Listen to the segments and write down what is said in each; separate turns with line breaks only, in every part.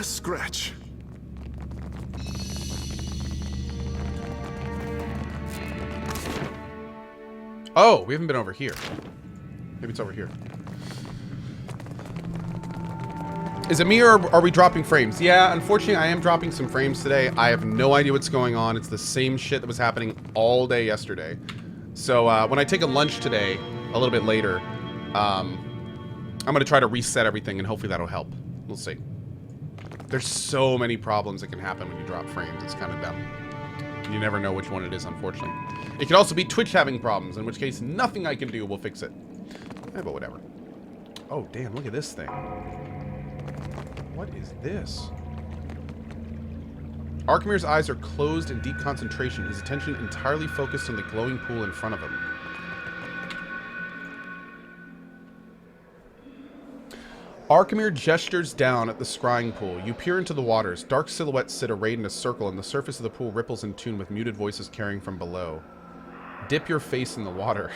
Scratch.
Oh, we haven't been over here. Maybe it's over here. Is it me or are we dropping frames? Yeah, unfortunately, I am dropping some frames today. I have no idea what's going on. It's the same shit that was happening all day yesterday. So when I take a lunch today, a little bit later, I'm going to try to reset everything and hopefully that'll help. We'll see. There's so many problems that can happen when you drop frames. It's kind of dumb. You never know which one it is, unfortunately. It could also be Twitch having problems, in which case nothing I can do will fix it. Yeah, but whatever. Oh, damn, look at this thing. What is this? Archimede's eyes are closed in deep concentration, his attention entirely focused on the glowing pool in front of him. Archimede gestures down at the scrying pool. You peer into the waters. Dark silhouettes sit arrayed in a circle, and the surface of the pool ripples in tune with muted voices carrying from below. Dip your face in the water.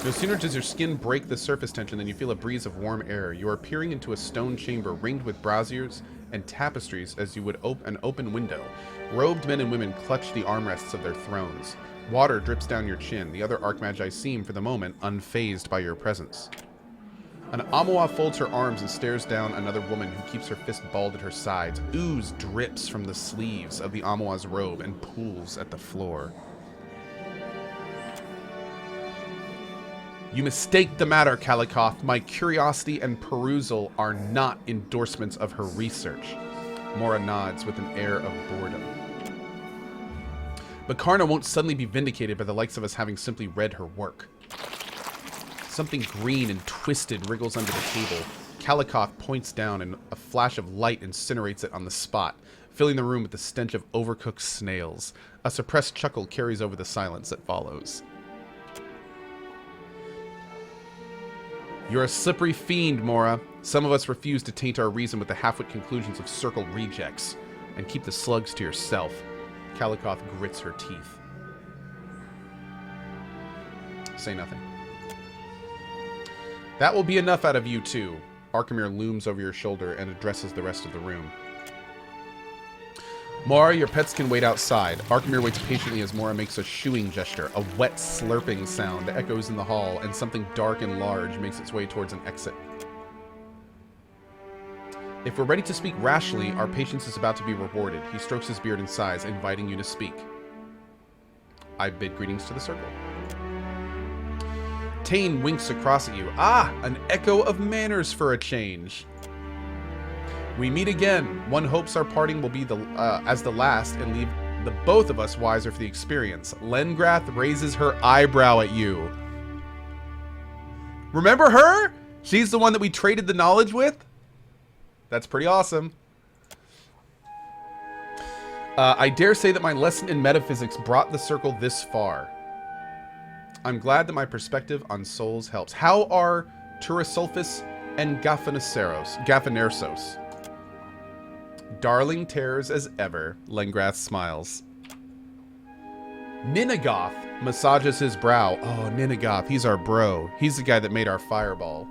No sooner does your skin break the surface tension than you feel a breeze of warm air. You are peering into a stone chamber ringed with braziers and tapestries as you would an open window. Robed men and women clutch the armrests of their thrones. Water drips down your chin. The other Archmagi seem, for the moment, unfazed by your presence. An Amoa folds her arms and stares down another woman who keeps her fist balled at her sides. Ooze drips from the sleeves of the Amoa's robe and pools at the floor. You mistake the matter, Kalikoth. My curiosity and perusal are not endorsements of her research. Mora nods with an air of boredom. But Karna won't suddenly be vindicated by the likes of us having simply read her work. Something green and twisted wriggles under the table. Kalikoth points down and a flash of light incinerates it on the spot, filling the room with the stench of overcooked snails. A suppressed chuckle carries over the silence that follows. You're a slippery fiend, Mora. Some of us refuse to taint our reason with the half-wit conclusions of circle rejects, and keep the slugs to yourself. Kalikoth grits her teeth. Say nothing. That will be enough out of you two. Archimede looms over your shoulder and addresses the rest of the room. Mora, your pets can wait outside. Archimede waits patiently as Mora makes a shooing gesture. A wet slurping sound echoes in the hall, and something dark and large makes its way towards an exit. If we're ready to speak rationally, our patience is about to be rewarded. He strokes his beard and sighs, inviting you to speak. I bid greetings to the circle. Tane winks across at you. Ah, an echo of manners for a change. We meet again. One hopes our parting will be as the last and leave the both of us wiser for the experience. Lengrath raises her eyebrow at you. Remember her? She's the one that we traded the knowledge with? That's pretty awesome. I dare say that my lesson in metaphysics brought the circle this far. I'm glad that my perspective on souls helps. How are Turasulfus and Gaffinersos? Darling tears as ever, Lengrath smiles. Ninagoth massages his brow. Oh, Ninagoth, he's our bro. He's the guy that made our fireball.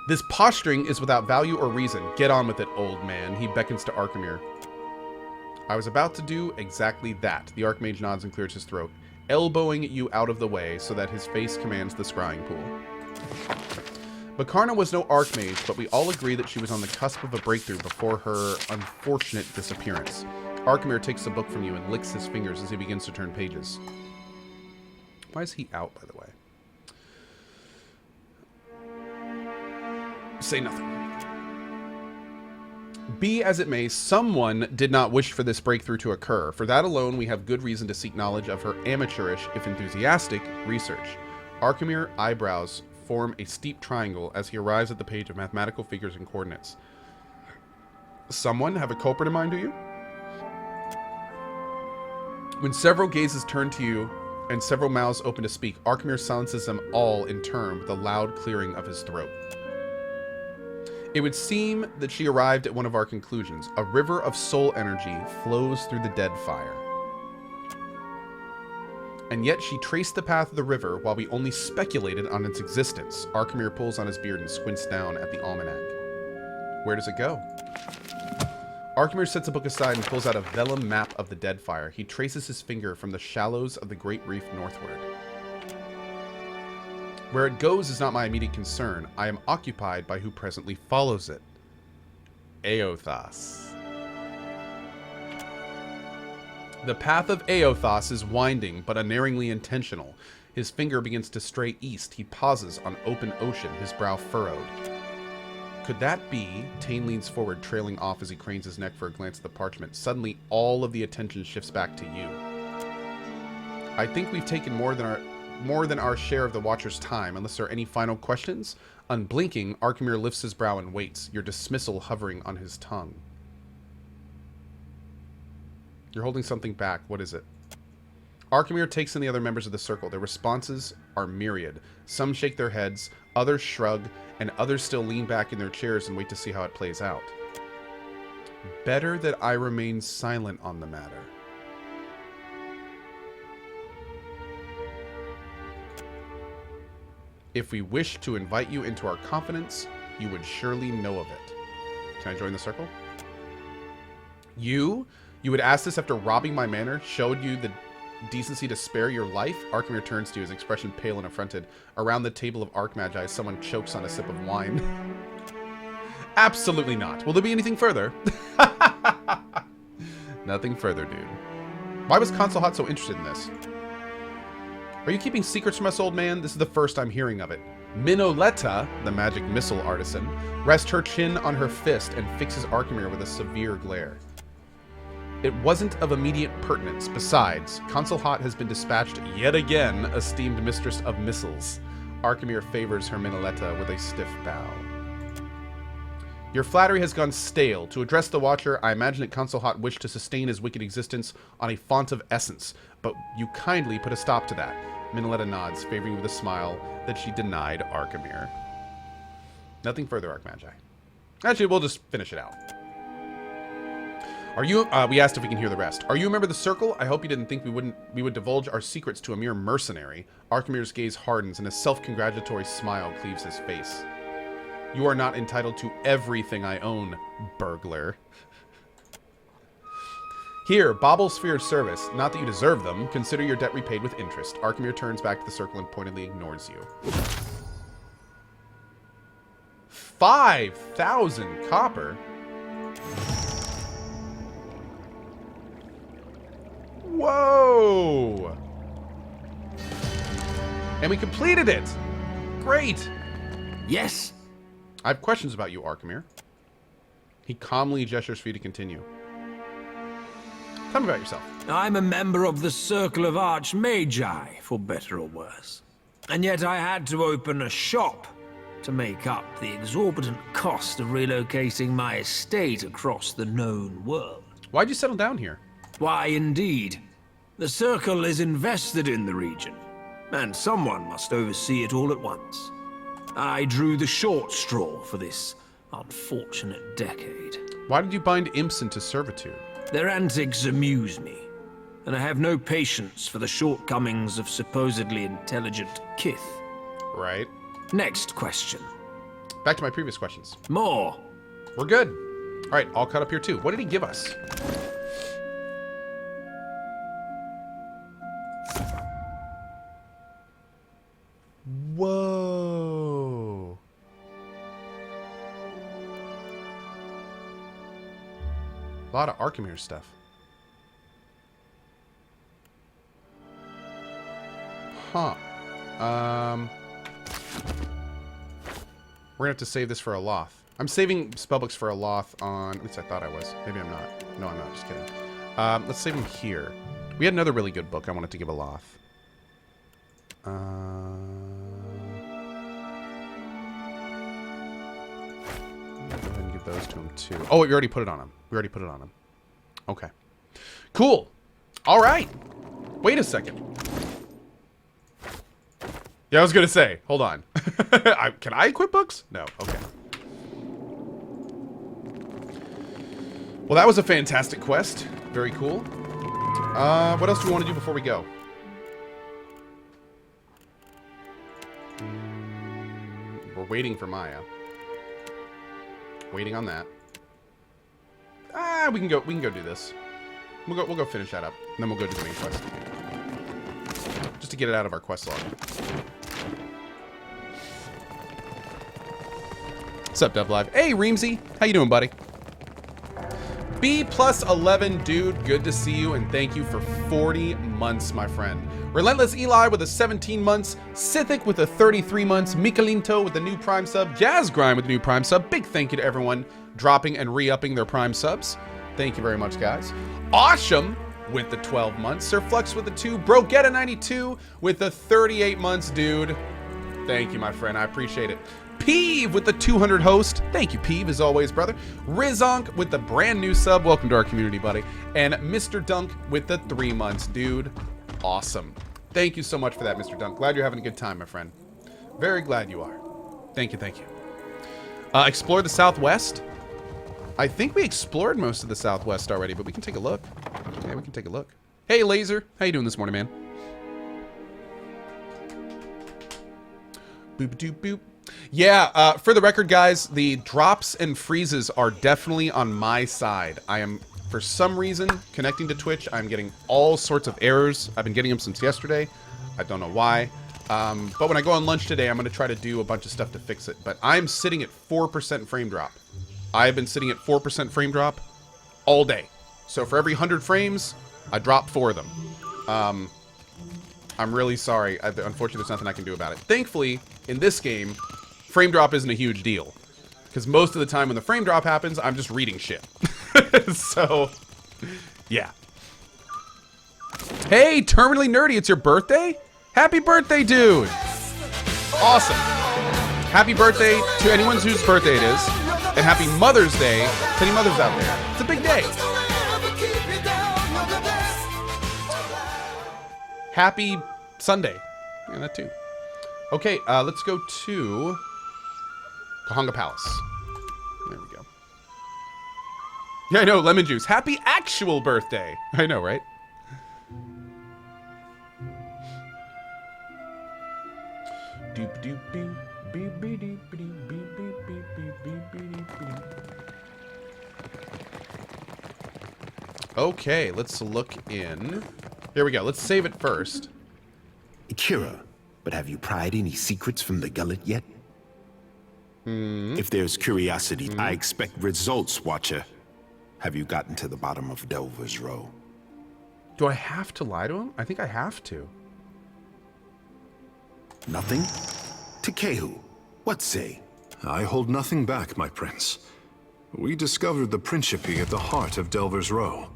This posturing is without value or reason. Get on with it, old man. He beckons to Archimede. I was about to do exactly that. The Archmage nods and clears his throat, elbowing you out of the way so that his face commands the scrying pool. Bakarna was no Archmage, but we all agree that she was on the cusp of a breakthrough before her unfortunate disappearance. Archimede takes the book from you and licks his fingers as he begins to turn pages. Why is he out, by the way? Say nothing. Be as it may, someone did not wish for this breakthrough to occur. For that alone, we have good reason to seek knowledge of her amateurish, if enthusiastic, research. Archimede's eyebrows form a steep triangle as he arrives at the page of mathematical figures and coordinates. Someone have a culprit in mind, do you? When several gazes turn to you and several mouths open to speak, Archimede silences them all in turn with a loud clearing of his throat. It would seem that she arrived at one of our conclusions. A river of soul energy flows through the Deadfire. And yet she traced the path of the river while we only speculated on its existence. Archimede pulls on his beard and squints down at the almanac. Where does it go? Archimage sets a book aside and pulls out a vellum map of the Deadfire. He traces his finger from the shallows of the Great Reef northward. Where it goes is not my immediate concern. I am occupied by who presently follows it. Eothas. The path of Eothas is winding, but unerringly intentional. His finger begins to stray east. He pauses on open ocean, his brow furrowed. Could that be? Tane leans forward, trailing off as he cranes his neck for a glance at the parchment. Suddenly, all of the attention shifts back to you. I think we've taken more than our share of the Watcher's time. Unless there are any final questions? Unblinking, Archimage lifts his brow and waits, your dismissal hovering on his tongue. You're holding something back. What is it? Archimage takes in the other members of the circle. Their responses are myriad. Some shake their heads, others shrug, and others still lean back in their chairs and wait to see how it plays out. Better that I remain silent on the matter. If we wish to invite you into our confidence, you would surely know of it. Can I join the circle? You would ask this after robbing my manor, showed you the decency to spare your life? Archimage turns to you, his expression pale and affronted. Around the table of Archmages, someone chokes on a sip of wine. Absolutely not. Will there be anything further? Nothing further, dude. Why was CohhCarnage so interested in this? Are you keeping secrets from us, old man? This is the first I'm hearing of it. Minoletta, the magic missile artisan, rests her chin on her fist and fixes Archimage with a severe glare. It wasn't of immediate pertinence. Besides, CohhCarnage has been dispatched yet again, esteemed mistress of missiles. Archimage favors her Minoletta with a stiff bow. Your flattery has gone stale. To address the Watcher, I imagine that CohhCarnage wished to sustain his wicked existence on a font of essence, but you kindly put a stop to that. Minoletta nods, favoring with a smile that she denied Archimage. Nothing further, Archmagi. Actually, we'll just finish it out. Are you, we asked if we can hear the rest. Are you a member of the Circle? I hope you didn't think we would divulge our secrets to a mere mercenary. Archimage's gaze hardens and a self-congratulatory smile cleaves his face. You are not entitled to everything I own, burglar. Here, baubles for your service. Not that you deserve them. Consider your debt repaid with interest. Archimage turns back to the circle and pointedly ignores you. 5,000 copper? Whoa! And we completed it! Great!
Yes?
I have questions about you, Archimage. He calmly gestures for you to continue. Tell me about yourself.
I'm a member of the Circle of Archmagi, for better or worse. And yet I had to open a shop to make up the exorbitant cost of relocating my estate across the known world.
Why'd you settle down here?
Why, indeed. The Circle is invested in the region, and someone must oversee it all at once. I drew the short straw for this unfortunate decade.
Why did you bind imps into servitude?
Their antics amuse me, and I have no patience for the shortcomings of supposedly intelligent kith.
Right.
Next question.
Back to my previous questions.
More.
We're good. All right, all caught up here too. What did he give us? Whoa. A lot of Archimage stuff. Huh. We're gonna have to save this for a Loth. I'm saving spellbooks for a Loth on... At least I thought I was. Maybe I'm not. No, I'm not. Just kidding. Let's save them here. We had another really good book I wanted to give a Loth. Go ahead and give those to him, too. Oh, we already put it on him. We already put it on him. Okay. Cool. All right. Wait a second. Yeah, I was going to say. Hold on. Can I equip books? No. Okay. Well, that was a fantastic quest. Very cool. What else do we want to do before we go? We're waiting for Maya. Waiting on that. Ah, we can go do this. We'll go finish that up. And then we'll go do the main quest. Just to get it out of our quest log. What's up, DevLive? Hey, Reamsy. How you doing, buddy? B+11, dude. Good to see you, and thank you for 40 months, my friend. Relentless Eli with a 17 months. Sithic with a 33 months. Mikalinto with a new Prime sub. Jazz Grind with a new Prime sub. Big thank you to everyone dropping and re-upping their Prime subs. Thank you very much, guys. Awesome with the 12 months. Sir Flux with the 2. Brogetta 92 with the 38 months, dude. Thank you, my friend. I appreciate it. Peeve with the 200 host. Thank you, Peeve, as always, brother. Rizonk with the brand new sub. Welcome to our community, buddy. And Mr. Dunk with the 3 months, dude. Awesome. Thank you so much for that, Mr. Dunk. Glad you're having a good time, my friend. Very glad you are. Thank you, thank you. Explore the Southwest. I think we explored most of the Southwest already, but we can take a look. Yeah, we can take a look. Hey, Laser. How you doing this morning, man? Boop, doop, boop. Yeah, for the record, guys, the drops and freezes are definitely on my side. I am, for some reason, connecting to Twitch, I'm getting all sorts of errors. I've been getting them since yesterday. I don't know why. But when I go on lunch today, I'm going to try to do a bunch of stuff to fix it. But I'm sitting at 4% frame drop. I've been sitting at 4% frame drop all day. So for every 100 frames, I drop 4 of them. I'm really sorry. Unfortunately, there's nothing I can do about it. Thankfully, in this game, frame drop isn't a huge deal. Because most of the time when the frame drop happens, I'm just reading shit. So, yeah. Hey, Terminally Nerdy, it's your birthday? Happy birthday, dude! Awesome. Happy birthday to anyone whose birthday it is. And happy Mother's Day to any mothers out there. It's a big day. Happy Sunday. Yeah, that too. Okay, let's go to Cohh Palace. There we go. Yeah, I know, lemon juice. Happy actual birthday. I know, right? Okay, let's look in. Here we go. Let's save it first.
Kira, but have you pried any secrets from the gullet yet? If there's curiosity, I expect results, Watcher. Have you gotten to the bottom of Delver's Row?
Do I have to lie to him? I think I have to.
Nothing? To Cohh, what say?
I hold nothing back, my prince. We discovered the Principe at the heart of Delver's Row.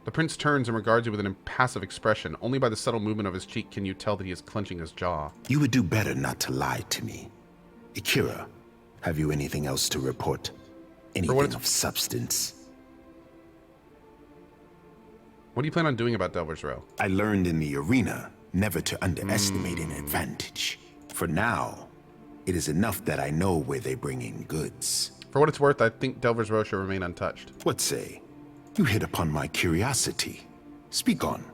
The prince turns and regards you with an impassive expression. Only by the subtle movement of his cheek can you tell that he is clenching his jaw.
You would do better not to lie to me. Kira, have you anything else to report? Anything of substance?
What do you plan on doing about Delver's Row?
I learned in the arena never to underestimate an advantage. For now, it is enough that I know where they bring in goods.
For what it's worth, I think Delver's Row should remain untouched.
What say? You hit upon my curiosity. Speak on.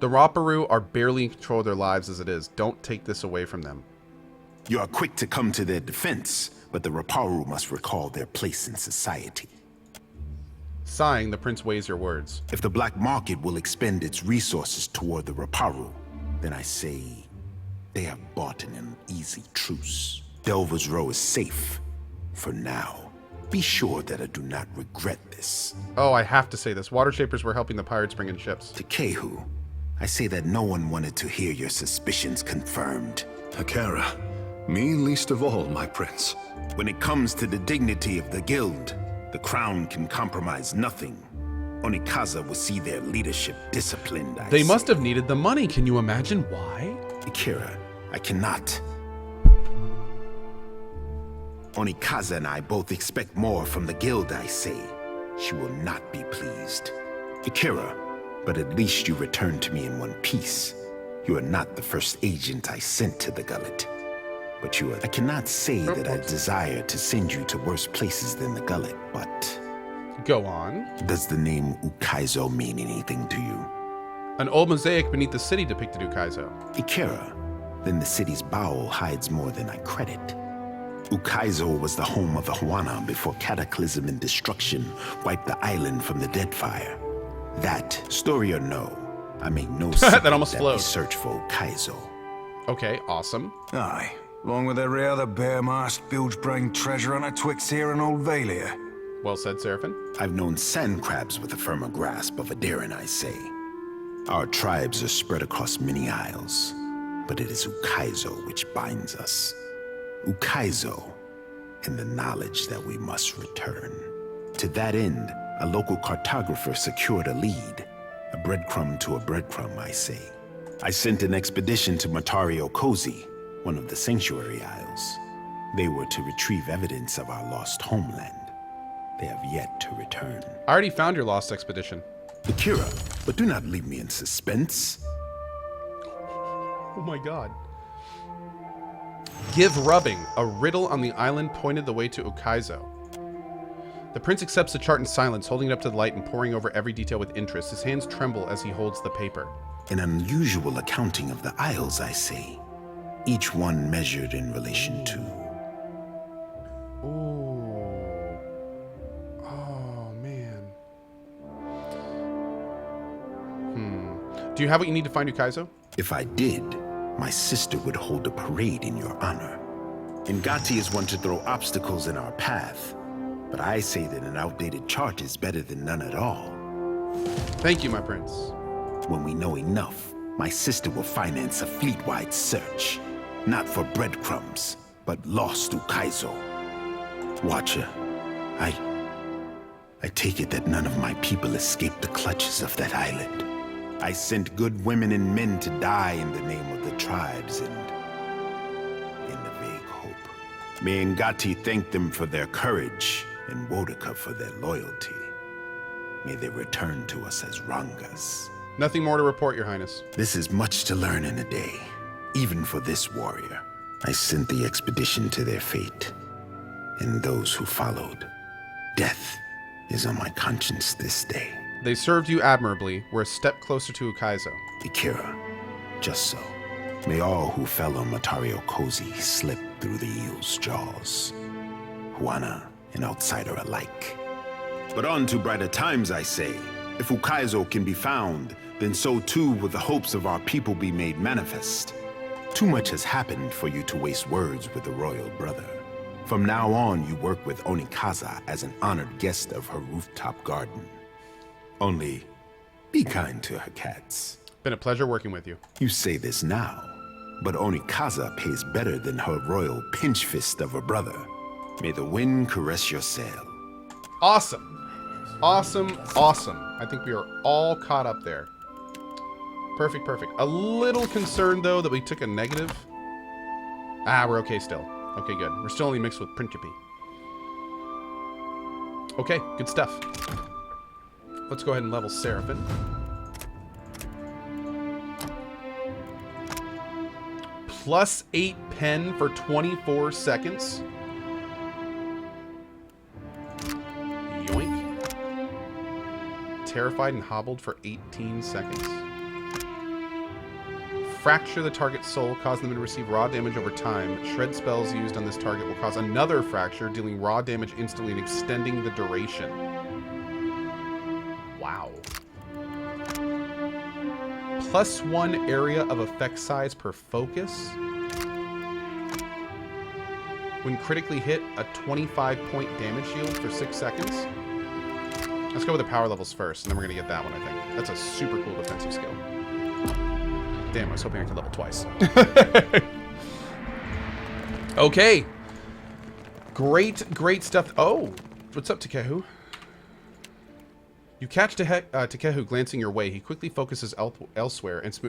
The Raparu are barely in control of their lives as it is. Don't take this away from them.
You are quick to come to their defense, but the Raparu must recall their place in society.
Sighing, the prince weighs your words.
If the black market will expend its resources toward the Raparu, then I say they have bought an uneasy truce. Delver's Row is safe for now. Be sure that I do not regret this.
Oh, I have to say this. Water Shapers were helping the pirates bring in ships.
To Cohh, I say that no one wanted to hear your suspicions confirmed.
Akara, me least of all, my prince.
When it comes to the dignity of the guild, the crown can compromise nothing. Onikaza will see their leadership disciplined,
They must have needed the money. Can you imagine why?
Akira, I cannot. Onikaza and I both expect more from the guild, I say. She will not be pleased. Akira, but at least you returned to me in one piece. You are not the first agent I sent to the gullet. But you are... I cannot say that I desire to send you to worse places than the gullet, but...
Go on.
Does the name Ukaizo mean anything to you?
An old mosaic beneath the city depicted Ukaizo.
Akira, then the city's bowel hides more than I credit. Ukaizo was the home of the Huana before cataclysm and destruction wiped the island from the Deadfire. That, story or no, I make no secret
that almost flowed.
We search for Ukaizo.
Okay, awesome.
Aye, along with every other bare-masked, bilge-brained treasure hunter twixt here and Old Valia.
Well said, Seraphim.
I've known sand crabs with a firmer grasp of a Darin, I say. Our tribes are spread across many isles, but it is Ukaizo which binds us. Ukaizo, and the knowledge that we must return. To that end, a local cartographer secured a lead. A breadcrumb to a breadcrumb, I say. I sent an expedition to Matario Cozy, one of the Sanctuary Isles. They were to retrieve evidence of our lost homeland. They have yet to return.
I already found your lost expedition.
Akira, but do not leave me in suspense.
Oh my god. Give rubbing. A riddle on the island pointed the way to Ukaizo. The prince accepts the chart in silence, holding it up to the light and poring over every detail with interest. His hands tremble as he holds the paper.
An unusual accounting of the isles, I say. Each one measured in relation to...
Ooh. Oh, man. Do you have what you need to find Ukaizo?
If I did, my sister would hold a parade in your honor. Ngati is one to throw obstacles in our path, but I say that an outdated chart is better than none at all.
Thank you, my prince.
When we know enough, my sister will finance a fleet-wide search. Not for breadcrumbs, but lost Ukaizo. Watcher, I take it that none of my people escaped the clutches of that island. I sent good women and men to die in the name of the tribes and in the vague hope. May Ngati thank them for their courage and Wodaka for their loyalty. May they return to us as Rangas.
Nothing more to report, Your Highness.
This is much to learn in a day, even for this warrior. I sent the expedition to their fate, and those who followed. Death is on my conscience this day.
They served you admirably. We're a step closer to Ukaizo.
Akira, just so. May all who fell on Matario Cozy slip through the eel's jaws. Huana and outsider alike. But on to brighter times, I say. If Ukaizo can be found, then so too will the hopes of our people be made manifest. Too much has happened for you to waste words with the royal brother. From now on, you work with Onikaza as an honored guest of her rooftop garden. Only, be kind to her cats.
Been a pleasure working with you.
You say this now, but Onikaza pays better than her royal pinch fist of a brother. May the wind caress your sail.
Awesome. Awesome, awesome. I think we are all caught up there. Perfect, perfect. A little concerned, though, that we took a negative. Ah, we're okay still. Okay, good. We're still only mixed with Principe. Okay, good stuff. Let's go ahead and level Seraphim. Plus 8 pen for 24 seconds. Yoink. Terrified and hobbled for 18 seconds. Fracture the target's soul, cause them to receive raw damage over time. Shred spells used on this target will cause another fracture, dealing raw damage instantly and extending the duration. Wow. Plus 1 area of effect size per focus. When critically hit, a 25-point damage shield for 6 seconds. Let's go with the power levels first, and then we're going to get that one, I think. That's a super cool defensive skill. Damn, I was hoping I could level twice. Okay. Great stuff. Oh, what's up, Takehu? You catch Takehu glancing your way. He quickly focuses elsewhere and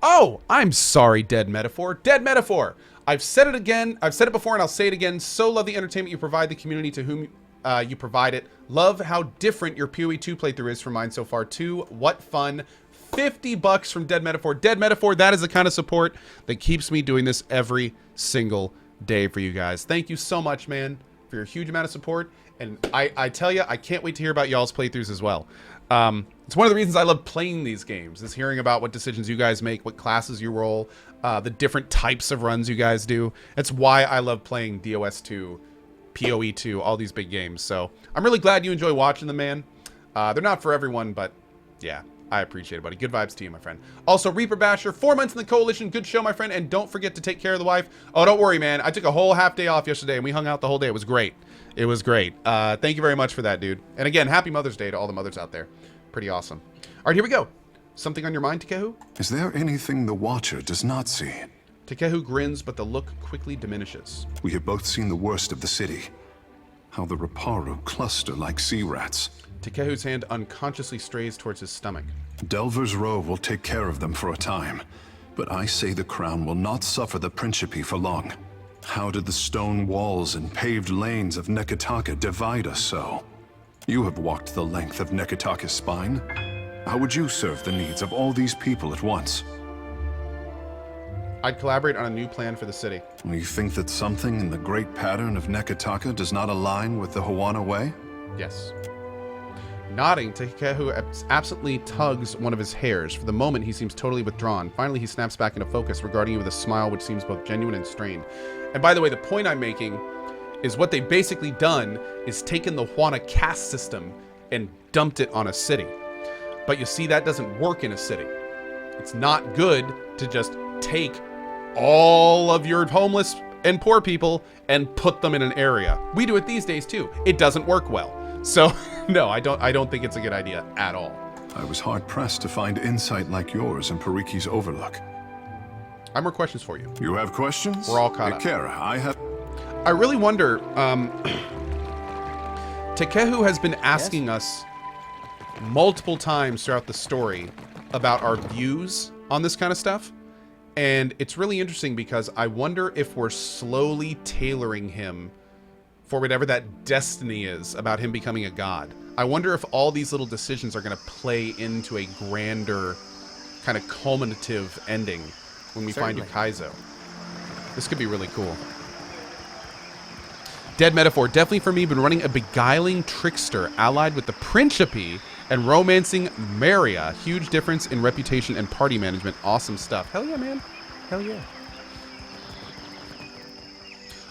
Oh, I'm sorry, Dead Metaphor. Dead Metaphor! I've said it again. I've said it before, and I'll say it again. So love the entertainment you provide the community to whom you provide it. Love how different your PoE 2 playthrough is from mine so far, too. What fun. $50 from Dead Metaphor. Dead Metaphor, that is the kind of support that keeps me doing this every single day for you guys. Thank you so much, man. for your huge amount of support. And I tell you, I can't wait to hear about y'all's playthroughs as well. It's one of the reasons I love playing these games, is hearing about what decisions you guys make, what classes you roll, the different types of runs you guys do. That's why I love playing DOS 2, PoE 2, all these big games. So I'm really glad you enjoy watching them, man. They're not for everyone, but yeah, I appreciate it, buddy. Good vibes to you, my friend. Also, Reaper Basher, 4 months in the Coalition. Good show, my friend. And don't forget to take care of the wife. Oh, don't worry, man. I took a whole half day off yesterday, and we hung out the whole day. It was great. It was great. Thank you very much for that, dude. And again, happy Mother's Day to all the mothers out there. Pretty awesome. All right, here we go. Something on your mind, Takehu?
Is there anything the Watcher does not see?
Takehu grins, but the look quickly diminishes.
We have both seen the worst of the city. How the Reparu cluster like sea rats.
Takehu's hand unconsciously strays towards his stomach.
Delver's Row will take care of them for a time, but I say the Crown will not suffer the Principe for long. How did the stone walls and paved lanes of Nekataka divide us so? You have walked the length of Nekataka's spine. How would you serve the needs of all these people at once?
I'd collaborate on a new plan for the city.
You think that something in the great pattern of Nekataka does not align with the Hawana way?
Yes. Nodding, Takehu absently tugs one of his hairs. For the moment, he seems totally withdrawn. Finally, he snaps back into focus, regarding you with a smile which seems both genuine and strained. And by the way, the point I'm making is what they've basically done is taken the Hawana caste system and dumped it on a city. But you see, that doesn't work in a city. It's not good to just take all of your homeless and poor people and put them in an area. We do it these days too. It doesn't work well. So no, I don't think it's a good idea at all.
I was hard-pressed to find insight like yours in Pariki's Overlook.
I have more questions for you.
You have questions?
We're all caught up.
Ikera, I have...
I really wonder, Takehu has been asking us multiple times throughout the story about our views on this kind of stuff. And it's really interesting because I wonder if we're slowly tailoring him for whatever that destiny is about him becoming a god. I wonder if all these little decisions are going to play into a grander kind of culminative ending when we find Ukaizo. This could be really cool. Dead metaphor. Definitely for me, been running a beguiling trickster allied with the Principe and romancing Maria. Huge difference in reputation and party management. Awesome stuff. Hell yeah, man. Hell yeah.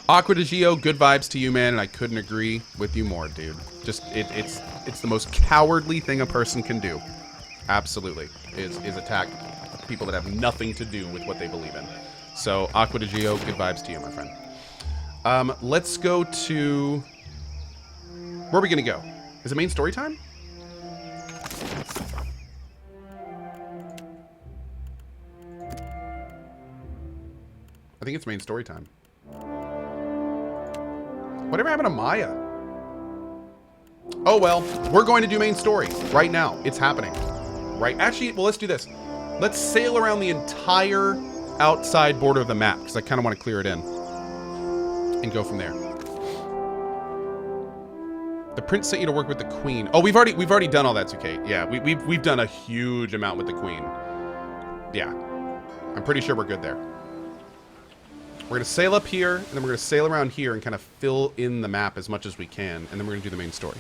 Aqua de Gio, good vibes to you, man, and I couldn't agree with you more, dude. Just, it's the most cowardly thing a person can do. Absolutely. Is attack people that have nothing to do with what they believe in. So, Aqua de Gio, good vibes to you, my friend. Let's go to... Where are we going to go? Is it main story time? I think it's main story time. Whatever happened to Maya? Oh, well, we're going to do main story right now. It's happening. Right. Actually, well, let's do this. Let's sail around the entire outside border of the map because I kind of want to clear it in and go from there. The prince sent you to work with the queen. Oh, we've already done all that, okay. Yeah, we've done a huge amount with the queen. Yeah. I'm pretty sure we're good there. We're going to sail up here, and then we're going to sail around here and kind of fill in the map as much as we can, and then we're going to do the main story.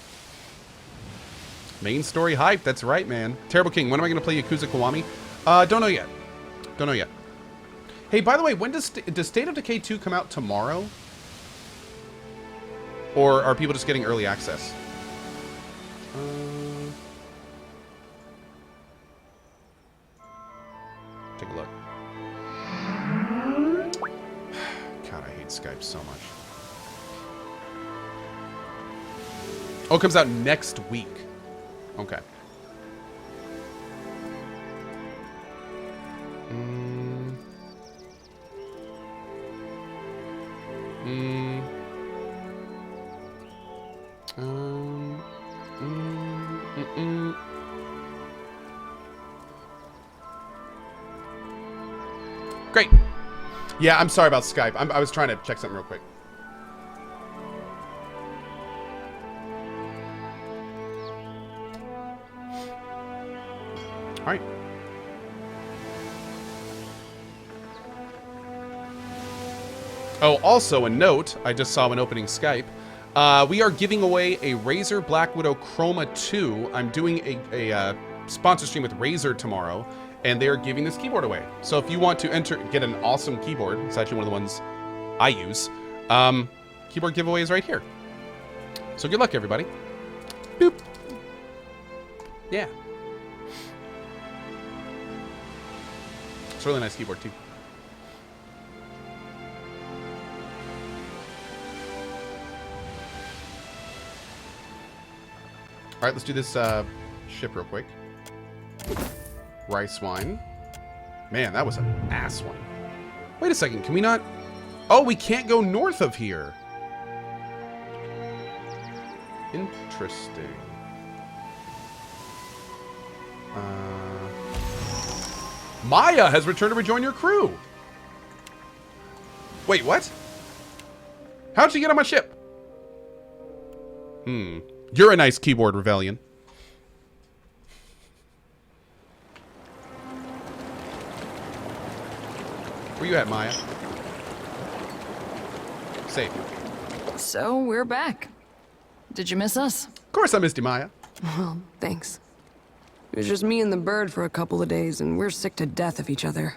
Main story hype, that's right, man. Terrible King, when am I going to play Yakuza Kiwami? Don't know yet. Don't know yet. Hey, by the way, when does State of Decay 2 come out tomorrow? Or are people just getting early access? Take a look. God, I hate Skype so much. Oh, it comes out next week. Okay. Great. Yeah, I'm sorry about Skype. I was trying to check something real quick. All right. Oh, also a note. I just saw when opening Skype. We are giving away a Razer Black Widow Chroma 2. I'm doing a sponsor stream with Razer tomorrow, and they are giving this keyboard away. So if you want to get an awesome keyboard, it's actually one of the ones I use, keyboard giveaway is right here. So good luck, everybody. Boop. Yeah. It's a really nice keyboard, too. All right, let's do this ship real quick. Rice wine. Man, that was an ass one. Wait a second, can we not... Oh, we can't go north of here. Interesting. Maya has returned to rejoin your crew. Wait, what? How'd she get on my ship? You're a nice keyboard, Rebellion. Where you at, Maya? Safe.
So, we're back. Did you miss us?
Of course I missed you, Maya.
Well, thanks. It was just me and the bird for a couple of days, and we're sick to death of each other.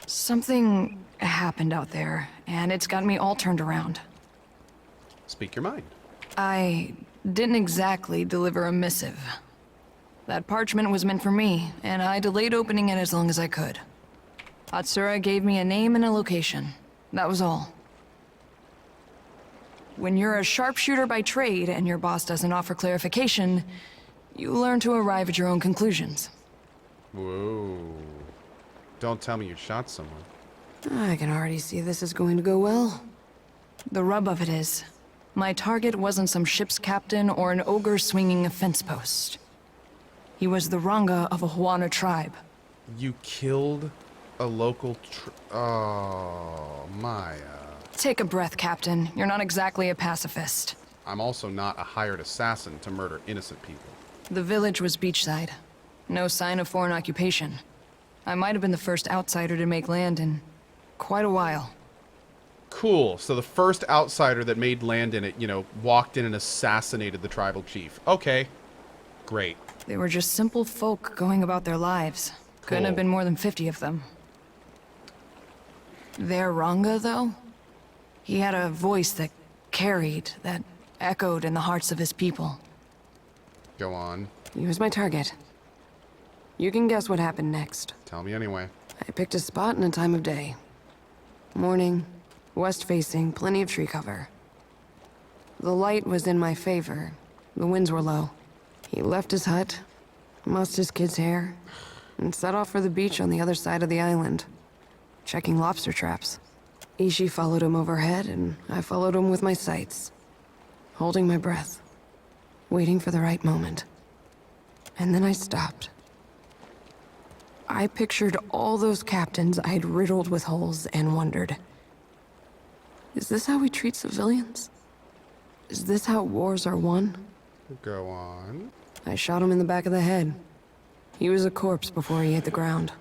Something happened out there, and it's got me all turned around.
Speak your mind.
I didn't exactly deliver a missive. That parchment was meant for me, and I delayed opening it as long as I could. Atsura gave me a name and a location. That was all. When you're a sharpshooter by trade and your boss doesn't offer clarification, you learn to arrive at your own conclusions.
Whoa. Don't tell me you shot someone.
I can already see this is going to go well.
The rub of it is, my target wasn't some ship's captain or an ogre swinging a fence post. He was the Ranga of a Huana tribe.
You killed a local Oh, Maya.
Take a breath, Captain. You're not exactly a pacifist.
I'm also not a hired assassin to murder innocent people.
The village was beachside. No sign of foreign occupation. I might have been the first outsider to make land in quite a while.
Cool. So the first outsider that made land in it, you know, walked in and assassinated the tribal chief. Okay. Great.
They were just simple folk going about their lives. Couldn't have been more than 50 of them. Their Ranga, though? He had a voice that carried, that echoed in the hearts of his people.
Go on.
He was my target. You can guess what happened next.
Tell me anyway.
I picked a spot and a time of day. Morning, west-facing, plenty of tree cover. The light was in my favor. The winds were low. He left his hut, mussed his kid's hair, and set off for the beach on the other side of the island, checking lobster traps. Ishi followed him overhead, and I followed him with my sights, holding my breath, waiting for the right moment. And then I stopped. I pictured all those captains I'd riddled with holes and wondered, is this how we treat civilians? Is this how wars are won?
Go on.
I shot him in the back of the head. He was a corpse before he hit the ground.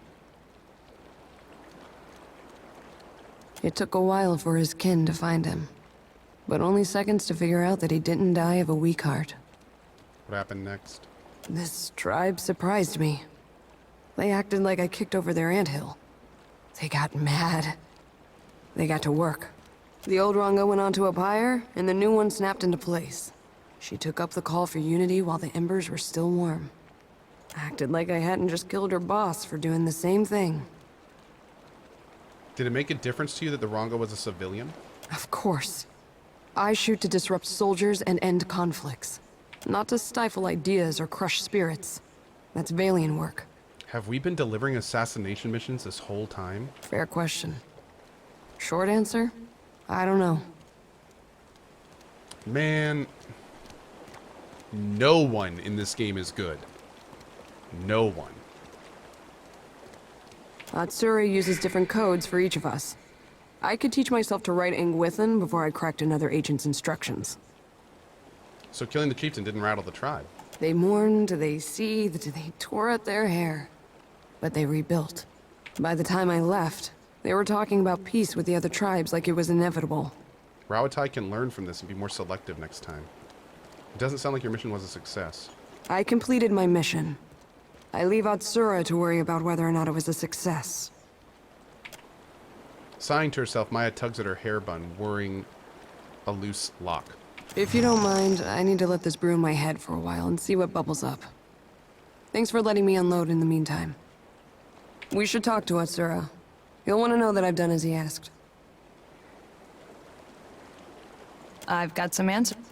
It took a while for his kin to find him, but only seconds to figure out that he didn't die of a weak heart.
What happened next?
This tribe surprised me. They acted like I kicked over their anthill. They got mad. They got to work. The old Ranga went onto a pyre, and the new one snapped into place. She took up the call for unity while the embers were still warm. Acted like I hadn't just killed her boss for doing the same thing.
Did it make a difference to you that the Ranga was a civilian?
Of course. I shoot to disrupt soldiers and end conflicts. Not to stifle ideas or crush spirits. That's Valian work.
Have we been delivering assassination missions this whole time?
Fair question. Short answer? I don't know.
Man, no one in this game is good. No one.
Atsura uses different codes for each of us. I could teach myself to write Ingwithan before I cracked another agent's instructions.
So killing the chieftain didn't rattle the tribe.
They mourned, they seethed, they tore at their hair. But they rebuilt. By the time I left, they were talking about peace with the other tribes like it was inevitable.
Rawatai can learn from this and be more selective next time. It doesn't sound like your mission was a success.
I completed my mission. I leave Atsura to worry about whether or not it was a success.
Sighing to herself, Maya tugs at her hair bun, worrying a loose lock.
If you don't mind, I need to let this brew in my head for a while and see what bubbles up. Thanks for letting me unload in the meantime. We should talk to Atsura. He'll want to know that I've done as he asked.
I've got some answers.